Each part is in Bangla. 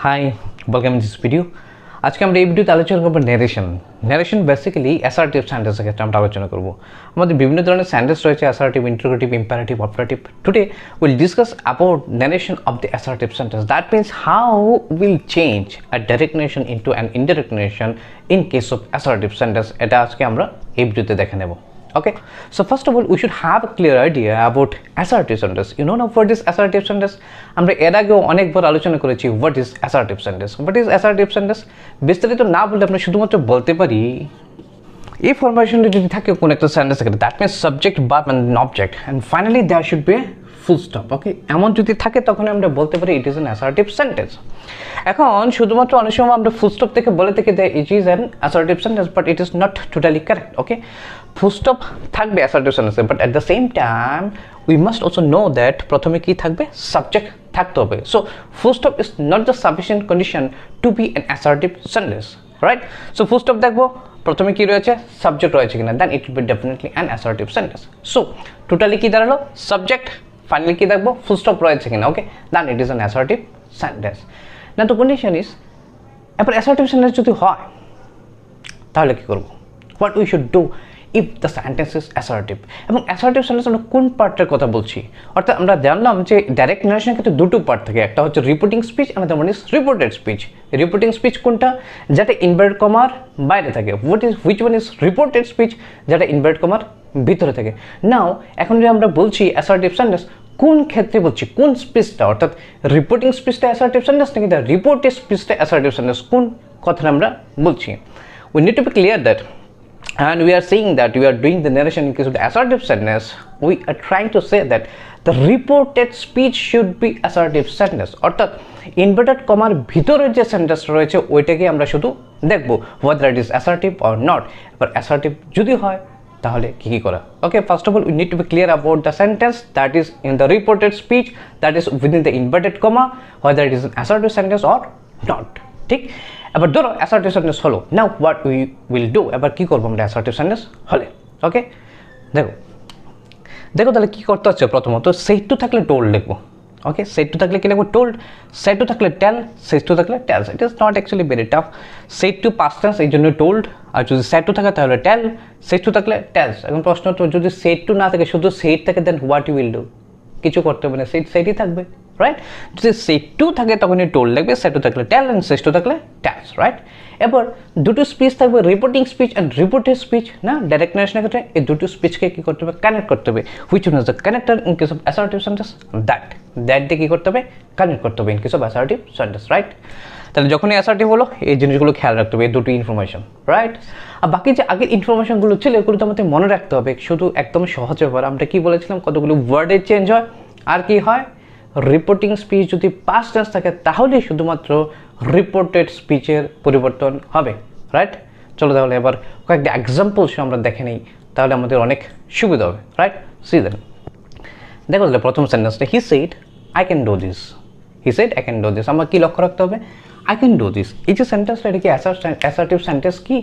Hi, welcome to this video. আজকে আমরা এই ভিডিওতে আলোচনা করব ন্যারেশন বেসিক্যালি অ্যাসার্টিভ সেন্টেন্সের ক্ষেত্রে আমরা আলোচনা করব। আমাদের বিভিন্ন ধরনের সেন্টেন্স রয়েছে, assertive, interrogative, imperative, operative. Today we'll discuss about narration of the assertive sentence. That means how we'll change a direct narration into an indirect narration in case of assertive sentence. এটা আজকে আমরা এই ভিডিওতে দেখে নেব। Okay, so first of all we should have a clear idea about assertive sentence. You know what is assertive sentence? আমরা এর আগেও অনেকবার আলোচনা করেছি what is assertive sentence. What is assertive sentence? বিস্তারিত না বললে আমরা শুধুমাত্র বলতে পারি এই ফরমেশনটা যদি থাকে কোন একটা সেন্টেন্স এর, that means subject, verb and an object, and finally there should be a full stop. Okay, এমন যদি থাকে তখন আমরা বলতে পারি it is an assertive sentence. এখন শুধুমাত্র অনেক সময় আমরা ফুল স্টপ থেকে বলে থেকে that it is an assertive sentence, but it is not totally correct. Okay, full stop থাকবে assertive sentence, but at the same time we must also know that প্রথমে কি থাকবে, সাবজেক্ট থাকতে হবে. So full stop is not the sufficient condition to be an assertive sentence, right? So full stop দেখবো প্রথমে কি রয়েছে, সাবজেক্ট রয়েছে কিনা, then it will be definitely an assertive sentence. So totally কি দাঁড়ালো, সাবজেক্ট, ফাইনালি কি দেখবো, ফুল স্টপ রয়েছে কিনা, ওকে, then it is an assertive sentence. Now the condition is, এবার assertive sentence যদি হয় তাহলে কি করব, what we should do if the sentence is assertive. এবং assertive sentence আমরা কোন পার্টের কথা বলছি, অর্থাৎ আমরা জানলাম যে ডাইরেক্ট নারেশনের ক্ষেত্রে দুটো পার্ট থাকে, একটা হচ্ছে reporting speech, another one is reported speech. Reporting speech কোনটা, যেটা ইনভার্টেড কমার বাইরে থাকে, which one is reported speech, যেটা ইনভার্টেড কমার ভিতরে থাকে. নাও এখন যে আমরা বলছি assertive sentence, কোন ক্ষেত্রে বলছি, কোন স্পিচটা, অর্থাৎ রিপোর্টিং স্পিচটা অ্যাসার্টিভ সেন্টেন্স নাকি দ্য রিপোর্টেড স্পিচটা অ্যাসার্টিভ সেন্টেন্স, কোন কথাটা আমরা বলছি. We need to be clear that, and we are saying that we are doing the narration in case of the assertive sentence, we are trying to say that the reported speech should be assertive sentence, অর্থাৎ ইনভার্টেড কমার ভিতরে যে সেন্টেন্স রয়েছে ওইটাকে আমরা শুধু দেখব whether it is assertive or not. এবার অ্যাসার্টিভ যদি হয় তাহলে কি কি করা, okay, first of all we need to be clear about the sentence that is in the reported speech, that is within the inverted comma, whether it is an assertive sentence or not. ঠিক, এবার ধরো assertive sentence হলো, now what we will do, এবার কি করব আমরা assertive sentence হলে, ওকে, দেখো তাহলে কি করতে হচ্ছে, প্রথমত said to থাকলে told লিখবো, ওকে, said to থাকলে কি লিখবো, told, said to থাকলে tell, said to থাকলে tells. It is not actually very tough. said to past tense এই জন্য told, আর যদি said to থাকে তাহলে tell, said to থাকলে tells. এখন প্রশ্ন তো যদি said to না থাকে, শুধু said থাকে, then what you will do, কিছু করতে হবে না, saidই থাকবে, রাইট. যদি said to থাকে তখন told লাগবে, said to থাকলে tell, and said to থাকলে tells, রাইট. এবার দুটো স্পিচ থাকবে, reporting speech and reported speech, না ডাইরেক্ট নারেশনের ক্ষেত্রে এই দুটো স্পিচকে কি করতে হবে, কানেক্ট করতে হবে. Which one is the connector in case of assertive sentence, that দিয়ে কি করতে হবে, কানেক্ট করতে হবে in case of assertive sentence, right. তাহলে যখনই অ্যাসার্টিভ হলো এই জিনিসগুলো খেয়াল রাখতে হবে, এই দুটো ইনফরমেশন, রাইট. আর বাকি যে আগের ইনফরমেশনগুলো ছিল এগুলো তো আমাদের মনে রাখতে হবে, শুধু একদম সহজ ব্যাপার. আমরা কি বলেছিলাম, কতগুলো ওয়ার্ডের চেঞ্জ হয়, আর কি হয়, রিপোর্টিং স্পিচ যদি পাস্ট টেন্স থাকে তাহলে শুধুমাত্র রিপোর্টেড স্পিচের পরিবর্তন হবে, রাইট. চলো তাহলে এবার কয়েকটা এক্সাম্পলস আমরা দেখে নিই, তাহলে আমাদের অনেক সুবিধা হবে, রাইট. সি দেন, দেখো তাহলে প্রথম সেন্টেন্সটা, he said I can do this, he said I can do this. আমার কি লক্ষ্য রাখতে হবে, আই ক্যান ডু দিস, এই যে সেন্টেন্সটা এটা কি অ্যাসার্টিভ সেন্টেন্স কি,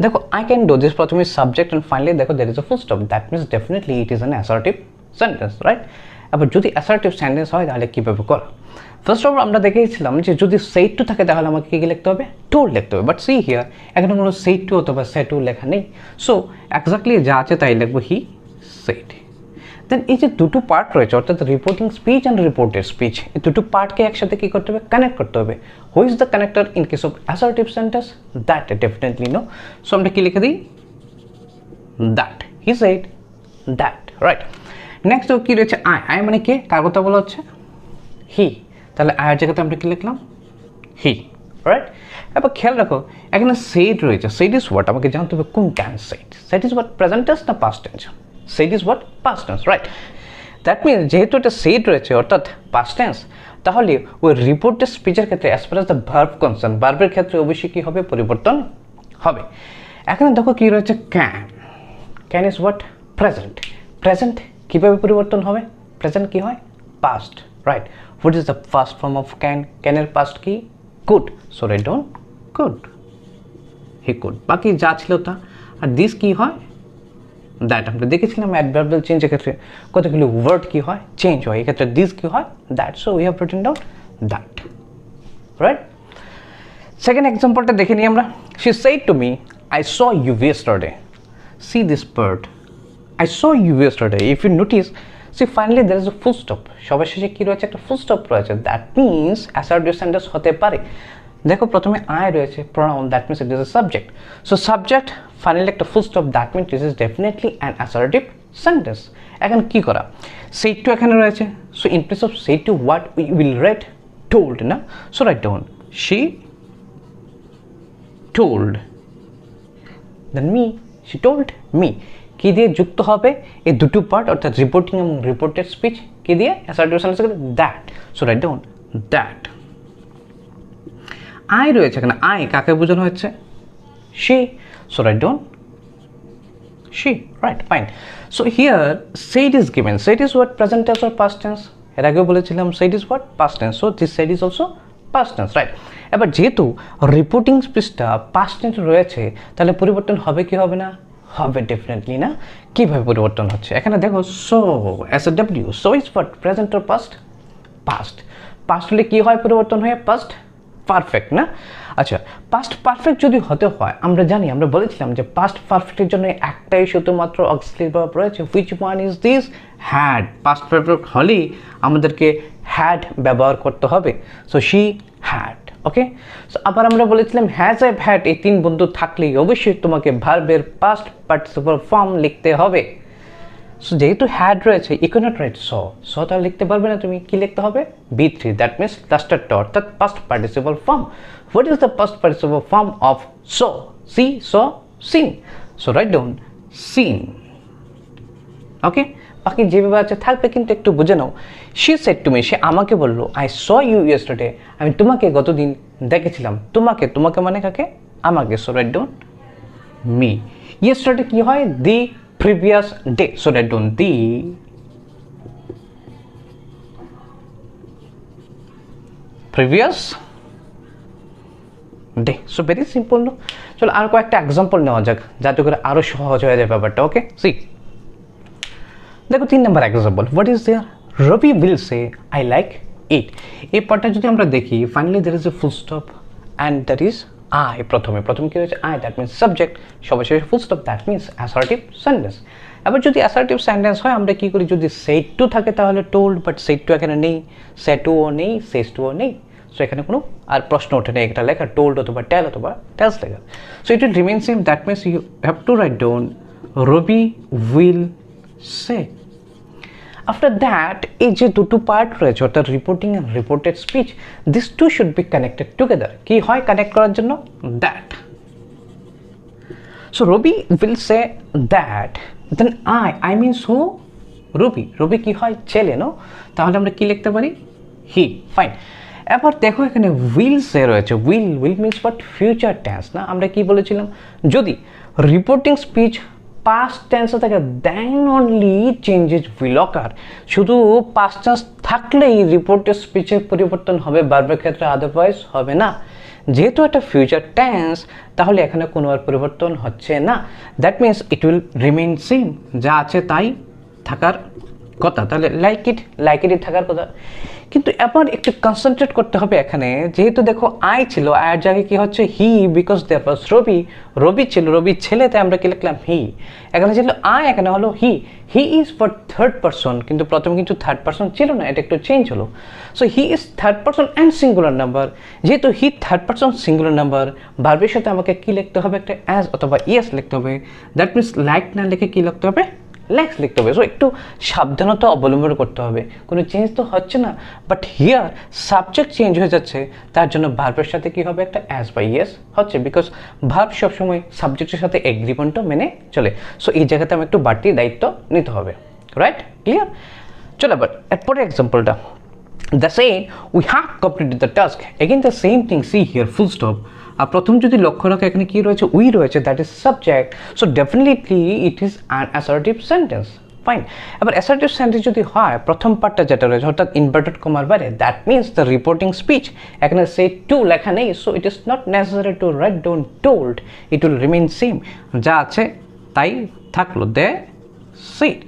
দেখো আই ক্যান ডু দিস, প্রথমে সাবজেক্ট অ্যান্ড ফাইনালি দেখো that is a full stop, that means definitely it is an assertive sentence, right. আবার যদি অ্যাসার্টিভ সেন্টেন্স হয় তাহলে কীভাবে করা, ফার্স্ট অফ অল আমরা দেখেছিলাম যে যদি said to থাকে তাহলে আমাকে কী লিখতে হবে, told লিখতে হবে. বাট সি হিয়ার এখানে কোনো said to অথবা said to লেখা নেই, সো এক্স্যাক্টলি যা আছে তাই লিখবো, হি said. দেন এই যে দুটো পার্ট রয়েছে, অর্থাৎ reporting speech and reported speech, এই দুটো পার্টকে একসাথে কী করতে হবে, কানেক্ট করতে হবে. Who is the connector in case of assertive sentence, that definitely no. So আমরা কী লিখে দিই, that, he said that, right. Next কী রয়েছে, আই মানে কে, কার কথা বলা হচ্ছে, হি, তাহলে আয়ের জায়গাতে আমরা কি লিখলাম, হি, রাইট. এবার খেয়াল রাখো এখানে সেড রয়েছে, সেড ইজ হোয়াট, আমাকে জানতে হবে কোন tense said is what, present tense না past tense, said is what, past tense, right. That means যেহেতু এটা সেড রয়েছে অর্থাৎ পাস্ট টেন্স, তাহলে ওই রিপোর্টেড স্পিচের ক্ষেত্রে as far as the verb concern, ভার্বের ক্ষেত্রে অবশ্যই কী হবে, পরিবর্তন হবে. এখানে দেখো কী রয়েছে, ক্যান ইজ হোয়াট, প্রেজেন্ট কীভাবে পরিবর্তন হবে, প্রেজেন্ট কী হয়, past, right. What is the first form of can? Can এর past কি, could, so write down could, he could. বাকি যা ছিল তা. আর this কি হয়, that. আমরা দেখেছিলাম অ্যাডভার্বিয়াল চেঞ্জের ক্ষেত্রে কতগুলো ওয়ার্ড কি হয়, চেঞ্জ হয়, এক্ষেত্রে this কি হয়, that. So we have written down that, right. Second এক্সাম্পলটা দেখে নিই আমরা। She said to me I saw you yesterday. See this part, I saw you yesterday. If you notice, see finally there is a full stop. সবার শেষে কি রয়েছে? একটা ফুল স্টপ রয়েছে। দ্যাট মিনস অ্যাসার্টিভ সেন্টেন্স হতে পারে। দেখো প্রথমে আই রয়েছে, pronoun, that means it is a subject. So subject finally একটা full stop, that means this is definitely an assertive sentence. এখন কি করা? সেড টু এখানে রয়েছে। So in place of said to what we will write? Told না? So write down she told, then me, she told me. কি দিয়ে যুক্ত হবে? এই দুটো পার্ট অর্থাৎ রিপোর্টিং এবং রিপোর্টেড স্পিচ কি দিয়ে? Assertive sentence that. So write down that. I রয়েছে এখানে, আই কাকে বোঝানো হচ্ছে? She. So write down she, right, fine. So here shed is given. Shed is what? Present tense or past tense? এর আগেও বলেছিলাম shed is what? Past tense. So this shed is also past tense, right. এবার যেহেতু রিপোর্টিং স্পিচটা পাস্ট টেন্স রয়েছে, তাহলে পরিবর্তন হবে কি হবে না? হবে ডেফিনেটলি না। কীভাবে পরিবর্তন হচ্ছে? এখানে দেখো so S A W, so is what? Present or past? Past. Past হলে কী হয়? পরিবর্তন হয়ে পাস্ট পারফেক্ট না? আচ্ছা, পাস্ট পারফেক্ট যদি হতে হয়, আমরা জানি, আমরা বলেছিলাম যে পাস্ট পারফেক্টের জন্য একটাই শুধুমাত্র অক্সিলারি ভার্ব রয়েছে, which one is this? Had. Past perfect হলেই আমাদেরকে হ্যাড ব্যবহার করতে হবে। So she had. Okay, so আবার আমরা বলেছিলাম হ্যাজ, হ্যাভ, হ্যাড এই তিন বন্ধু থাকলেই অবশ্যই তোমাকে ভার্বের পাস্ট পার্টিসিপল ফর্ম লিখতে হবে। সো যেহেতু হ্যাড রয়েছে, ইউ ক্যানট রাইট স। স তাহলে লিখতে পারবে না তুমি। কি লিখতে হবে? B3, দ্যাট মিনস লাস্টারটা অর্থাৎ past participle form. What is the past participle form of saw? See, saw, seen. So write down seen. Okay, বাকি যেভাবে আছে থাকবে, কিন্তু একটু বুঝে নাও। শি সেড টু মি, সে আমাকে বললো, আই স ইউ ইয়েস্টারডে, আমি তোমাকে গতদিন দেখেছিলাম। তোমাকে, তোমাকে মানে কাকে? আমাকে। So write down me. Yesterday কি হয়? The previous day. So write down the previous day. So very simple. No, চলো আর কয়েকটা এক্সাম্পল নেওয়া যাক, যাতে করে আরো সহজ হয়ে যায় ব্যাপারটা। ওকে, সি দেখো 3 number example. What is there? Robi will say I like it. এই পার্টটা যদি আমরা দেখি, finally there is a full stop and that is I. প্রথমে কি রয়েছে? আই, দ্যাট মিনস সাবজেক্ট, সবার শেষে full stop, that means assertive sentence. এবার যদি অ্যাসার্টিভ সেন্টেন্স হয়, আমরা কি করি? যদি সেড টু থাকে তাহলে টোল্ড, বাট সেড টু এখানে নেই, সে টুও নেই, সেজ টুও নেই। সো এখানে কোনো আর প্রশ্ন ওঠে নেই এটা লেখা, টোল্ড অথবা টেলস লেখা। So it will remain same, that means you have to write down Robi will say. After that এই যে দুটো পার্ট রয়েছে অর্থাৎ reporting and reported speech, this two should be connected together. কি হয় কানেক্ট করার জন্য? That. So Robi will say that, then I means who? Robi. Robi কি হয়? ছেলে, নো? তাহলে আমরা কি লিখতে পারি? হি। ফাইন। এবার দেখো এখানে উইল সে রয়েছে। Will means what? Future tense না? আমরা কি বলেছিলাম? যদি রিপোর্টিং স্পিচ পাস্ট টেন্সে থাকে, দেন অনলি চেঞ্জেস উইল অকার। শুধু পাস্ট টেন্স থাকলেই রিপোর্টেড স্পিচের পরিবর্তন হবে, ভার্বের ক্ষেত্রে আদারওয়াইজ হবে না। যেহেতু এটা ফিউচার টেন্স, তাহলে এখানে কোনো আর পরিবর্তন হচ্ছে না। That means it will remain same, যা আছে তাই থাকার কথা। তাহলে লাইক ইটই থাকার কথা। কিন্তু এবার একটু কনসেন্ট্রেট করতে হবে এখানে। যেহেতু দেখো আই ছিল, আয়ের জায়গায় কি হচ্ছে? হি, বিকজ দেয়ার ওয়াজ রবি ছিল, রবি ছেলে, তাই আমরা কি লিখলাম? হি। এখানে ছিল আই, এখানে হলো he. He is for third person, কিন্তু প্রথমে কিন্তু থার্ড পারসন ছিল না, এটা একটু চেঞ্জ হলো। So he is third person and singular number. যেহেতু he third person singular number, ভার্বের সাথে আমাকে কি লিখতে হবে? একটা অ্যাজ অথবা ইয়েস লিখতে হবে। দ্যাট মিনস লাইক না লিখে কি লিখতে হবে? লেক্স লিখতে হবে। সো একটু সাবধানতা অবলম্বন করতে হবে। কোনো চেঞ্জ তো হচ্ছে না, বাট হিয়ার সাবজেক্ট চেঞ্জ হয়ে যাচ্ছে, তার জন্য ভার্বের সাথে কি হবে? একটা অ্যাজ বা ইয়েস হচ্ছে, বিকজ ভার্ব সবসময় সাবজেক্টের সাথে এগ্রিমেন্টও মেনে চলে। সো এই জায়গাতে আমি একটু বাড়তি দায়িত্ব নিতে হবে। Right, clear? চলো এবার এরপরে এক্সাম্পলটা। The same we have completed the task. Again the same thing, see here full stop. আর প্রথম যদি লক্ষ্য রাখো এখানে কি রয়েছে? উই রয়েছে, that is subject. So definitely it is an assertive sentence. Fine. এবার অ্যাসার্টিভ সেন্টেন্স যদি হয়, প্রথম পার্টটা যেটা রয়েছে অর্থাৎ ইনভার্টেড কমার বাইরে, that means the reporting speech. এখানে সে টু লেখা নেই, so it is not necessary to write down told, it will remain same, যা আছে তাই থাকলো। They said.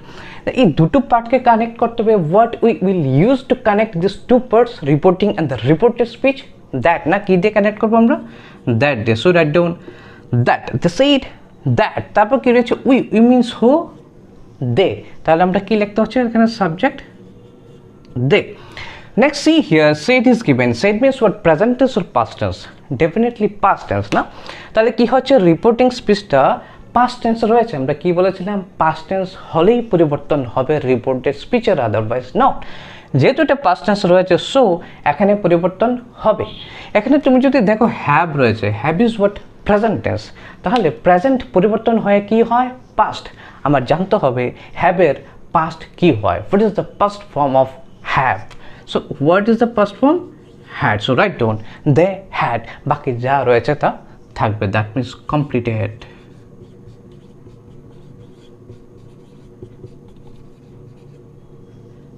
এই দুটো পার্টকে কানেক্ট করতে হবে। What we will use to connect this two parts, reporting and the reported speech? That না কি দিয়ে কানেক্ট করবো আমরা দ্যাট দিয়ে so write down that the said that তারপর কি রয়েছে উই মিনস হু দে তাহলে আমরা কি লিখতে হচ্ছে এখানে subject they next see here said is given said means what present tense or past tense definitely past tense না তাহলে কি হচ্ছে রিপোর্টিং স্পিচটা past tense রয়েছে আমরা কি বলেছিলাম past tense হলেই পরিবর্তন হবে রিপোর্টেড স্পিচের আদারওয়াইজ নট যেহেতু এটা past tense রয়েছে সো এখানে পরিবর্তন হবে এখানে তুমি যদি দেখো হ্যাভ রয়েছে have is what present tense তাহলে প্রেজেন্ট পরিবর্তন হয়ে কি হয় পাস্ট আমার জানতে হবে হ্যাভের পাস্ট কি হয় what is the past form of have so what is the past form had so write down they had বাকি যা রয়েছে তা থাকবে that means completed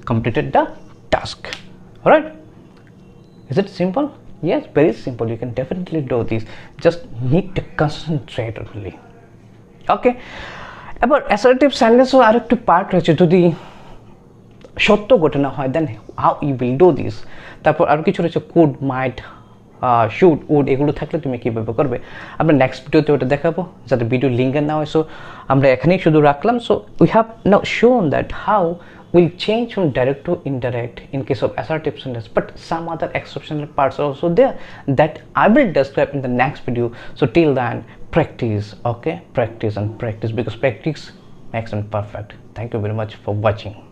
completed the task. Alright, is it simple? Yes, very simple. You can definitely do this, just need to concentrate really. Okay, এবার assertive sentence আর একটু পার্ট রয়েছে যদি সত্য ঘটনা হয় then how you will do this তারপর আর কিছু রয়েছে কুড মাইট শুড উড এগুলো থাকলে তুমি কীভাবে করবে আমরা নেক্সট ভিডিওতে ওটা দেখাবো যাতে ভিডিও লিঙ্ক না হয় সো আমরা এখানেই শুধু রাখলাম সো উই হ্যাভ নাও শোন that how will change from direct to indirect in case of assertive sentence, but some other exceptional parts are also there that I will describe in the next video. So till then practice, okay, practice and practice because practice makes them perfect. Thank you very much for watching.